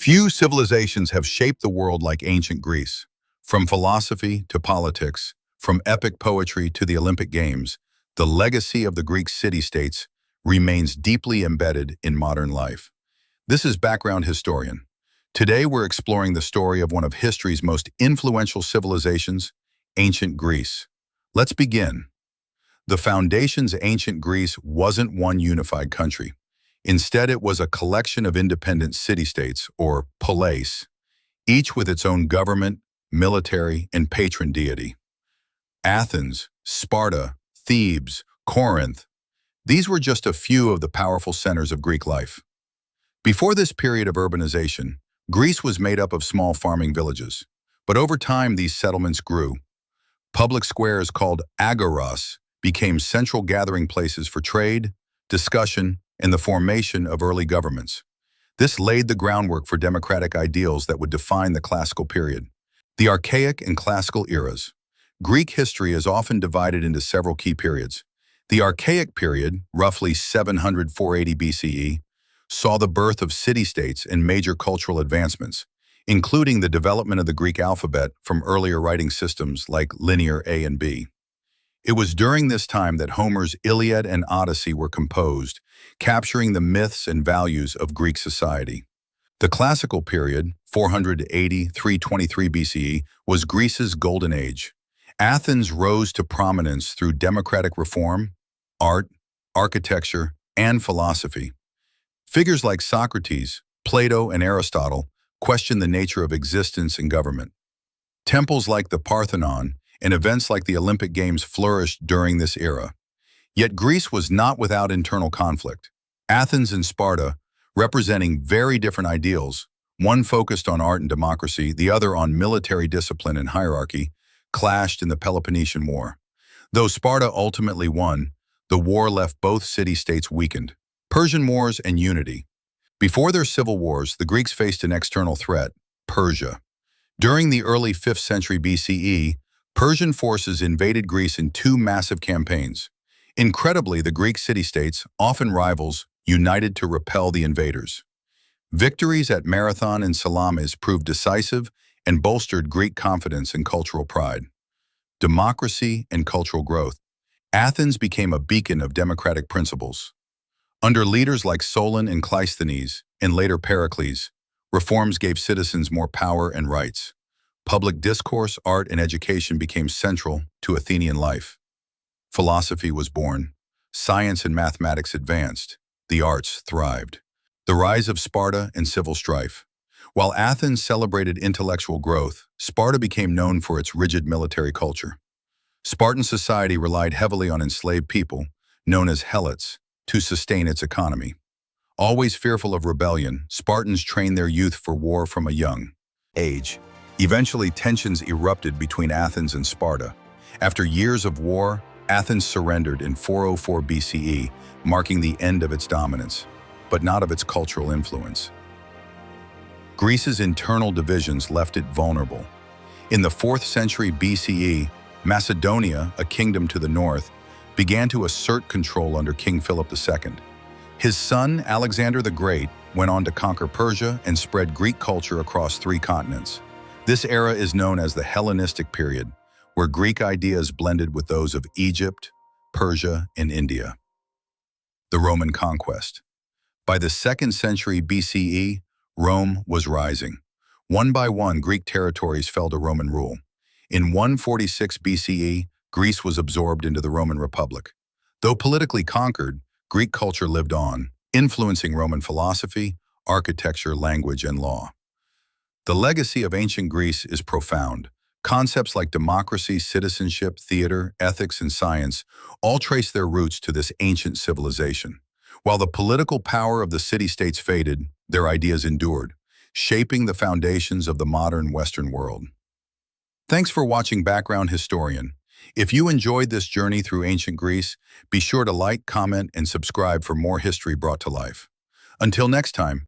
Few civilizations have shaped the world like ancient Greece. From philosophy to politics, from epic poetry to the Olympic Games, the legacy of the Greek city-states remains deeply embedded in modern life. This is Background Historian. Today we're exploring the story of one of history's most influential civilizations, ancient Greece. Let's begin. The foundation's ancient Greece wasn't one unified country. Instead, it was a collection of independent city-states, or poleis, each with its own government, military, and patron deity. Athens, Sparta, Thebes, Corinth, these were just a few of the powerful centers of Greek life. Before this period of urbanization, Greece was made up of small farming villages. But over time, these settlements grew. Public squares called agoras became central gathering places for trade, discussion, and the formation of early governments. This laid the groundwork for democratic ideals that would define the classical period. The Archaic and Classical eras. Greek history is often divided into several key periods. The Archaic period, roughly 700–480 BCE, saw the birth of city-states and major cultural advancements, including the development of the Greek alphabet from earlier writing systems like linear A and B. It was during this time that Homer's Iliad and Odyssey were composed, capturing the myths and values of Greek society. The Classical period, 480–323 BCE, was Greece's golden age. Athens rose to prominence through democratic reform, art, architecture, and philosophy. Figures like Socrates, Plato, and Aristotle questioned the nature of existence and government. Temples like the Parthenon and events like the Olympic Games flourished during this era. Yet Greece was not without internal conflict. Athens and Sparta, representing very different ideals, one focused on art and democracy, the other on military discipline and hierarchy, clashed in the Peloponnesian War. Though Sparta ultimately won, the war left both city-states weakened. Persian Wars and unity. Before their civil wars, the Greeks faced an external threat, Persia. During the early 5th century BCE, Persian forces invaded Greece in two massive campaigns. Incredibly, the Greek city-states, often rivals, united to repel the invaders. Victories at Marathon and Salamis proved decisive and bolstered Greek confidence and cultural pride. Democracy and cultural growth. Athens became a beacon of democratic principles. Under leaders like Solon and Cleisthenes, and later Pericles, reforms gave citizens more power and rights. Public discourse, art, and education became central to Athenian life. Philosophy was born. Science and mathematics advanced. The arts thrived. The rise of Sparta and civil strife. While Athens celebrated intellectual growth, Sparta became known for its rigid military culture. Spartan society relied heavily on enslaved people, known as helots, to sustain its economy. Always fearful of rebellion, Spartans trained their youth for war from a young age. Eventually, tensions erupted between Athens and Sparta. After years of war, Athens surrendered in 404 BCE, marking the end of its dominance, but not of its cultural influence. Greece's internal divisions left it vulnerable. In the 4th century BCE, Macedonia, a kingdom to the north, began to assert control under King Philip II. His son, Alexander the Great, went on to conquer Persia and spread Greek culture across 3 continents. This era is known as the Hellenistic period, where Greek ideas blended with those of Egypt, Persia, and India. The Roman conquest. By the 2nd century BCE, Rome was rising. One by one, Greek territories fell to Roman rule. In 146 BCE, Greece was absorbed into the Roman Republic. Though politically conquered, Greek culture lived on, influencing Roman philosophy, architecture, language, and law. The legacy of ancient Greece is profound. Concepts like democracy, citizenship, theater, ethics, and science all trace their roots to this ancient civilization. While the political power of the city-states faded, their ideas endured, shaping the foundations of the modern Western world. Thanks for watching Background Historian. If you enjoyed this journey through ancient Greece, be sure to like, comment, and subscribe for more history brought to life. Until next time,